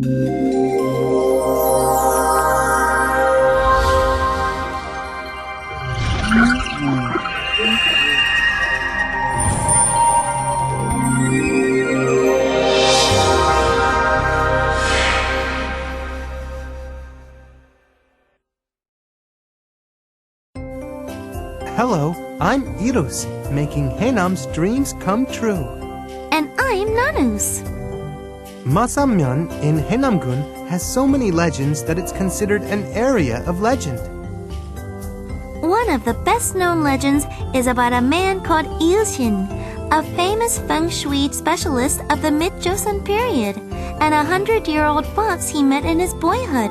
Hello, I'm Iros, making Haenam's dreams come true. And I'm Nanus. Masamyeon in Haenam-gun has so many legends that it's considered an area of legend. One of the best-known legends is about a man called I의신, a famous feng shui specialist of the mid-Joseon period, and a 100-year-old fox he met in his boyhood.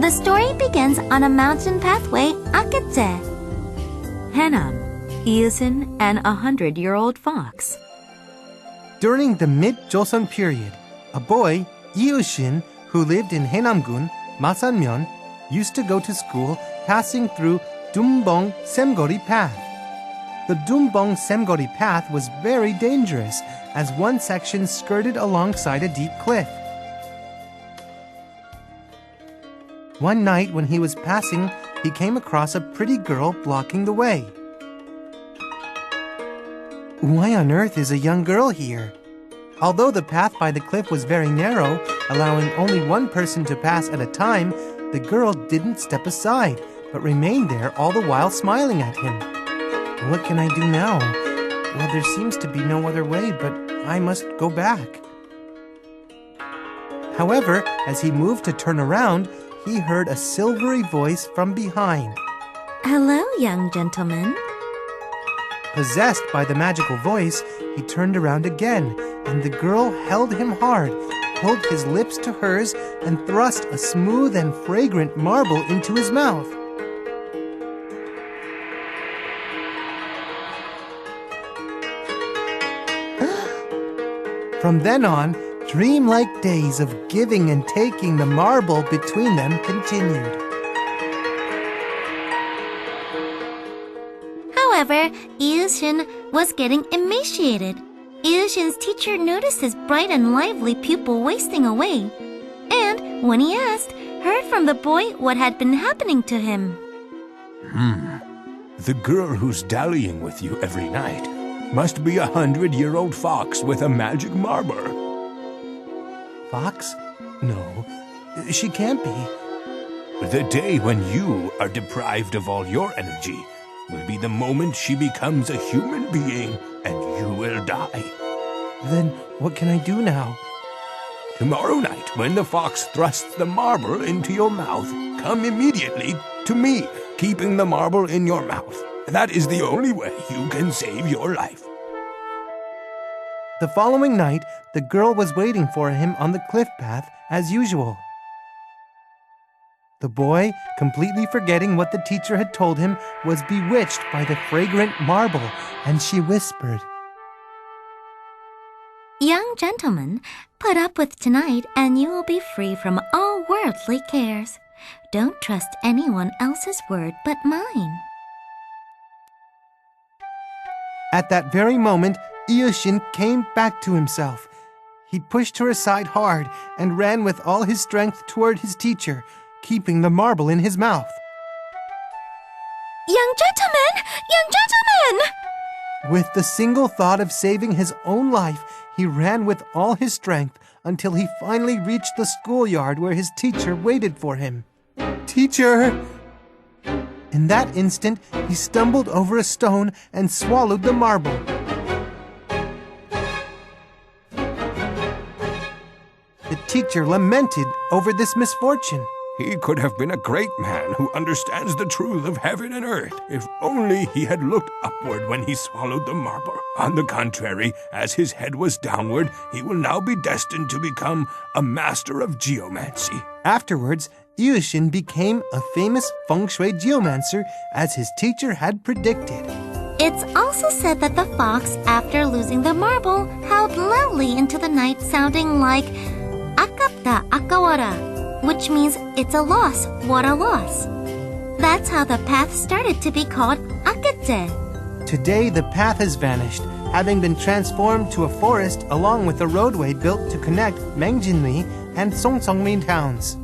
The story begins on a mountain pathway, Aketse. Haenam, I의신, and a 100-year-old fox. During the mid-Joseon period, a boy, I의신, who lived in Haenam-gun, Masamyeon, used to go to school passing through Dumbong Semgori Path. The Dumbong Semgori Path was very dangerous, as one section skirted alongside a deep cliff. One night when he was passing, he came across a pretty girl blocking the way. Why on earth is a young girl here? Although the path by the cliff was very narrow, allowing only one person to pass at a time, the girl didn't step aside, but remained there all the while smiling at him. What can I do now? Well, there seems to be no other way, but I must go back. However, as he moved to turn around, he heard a silvery voice from behind. Hello, young gentleman. Possessed by the magical voice, he turned around again, and the girl held him hard, pulled his lips to hers, and thrust a smooth and fragrant marble into his mouth. From then on, dreamlike days of giving and taking the marble between them continued. However, I의신 was getting emaciated. I의신's teacher noticed his bright and lively pupil wasting away, and, when he asked, heard from the boy what had been happening to him. The girl who's dallying with you every night must be a 100-year-old fox with a magic marble. Fox? No, she can't be. The day when you are deprived of all your energy will be the moment she becomes a human being and you will die. Then what can I do now? Tomorrow night, when the fox thrusts the marble into your mouth, come immediately to me, keeping the marble in your mouth. That is the only way you can save your life. The following night, the girl was waiting for him on the cliff path as usual. The boy, completely forgetting what the teacher had told him, was bewitched by the fragrant marble, and she whispered, Young gentleman, put up with tonight and you will be free from all worldly cares. Don't trust anyone else's word but mine. At that very moment, I의신 came back to himself. He pushed her aside hard and ran with all his strength toward his teacher, keeping the marble in his mouth. Young gentleman! Young gentleman! With the single thought of saving his own life, he ran with all his strength until he finally reached the schoolyard where his teacher waited for him. Teacher! In that instant, he stumbled over a stone and swallowed the marble. The teacher lamented over this misfortune. He could have been a great man who understands the truth of heaven and earth, if only he had looked upward when he swallowed the marble. On the contrary, as his head was downward, he will now be destined to become a master of geomancy. Afterwards, I의신 became a famous feng shui geomancer, as his teacher had predicted. It's also said that the fox, after losing the marble, howled loudly into the night, sounding like "Akapta akawara," which means it's a loss, what a loss. That's how the path started to be called Aketse. Today, the path has vanished, having been transformed to a forest along with a roadway built to connect Mengjinli and Songseongmin towns.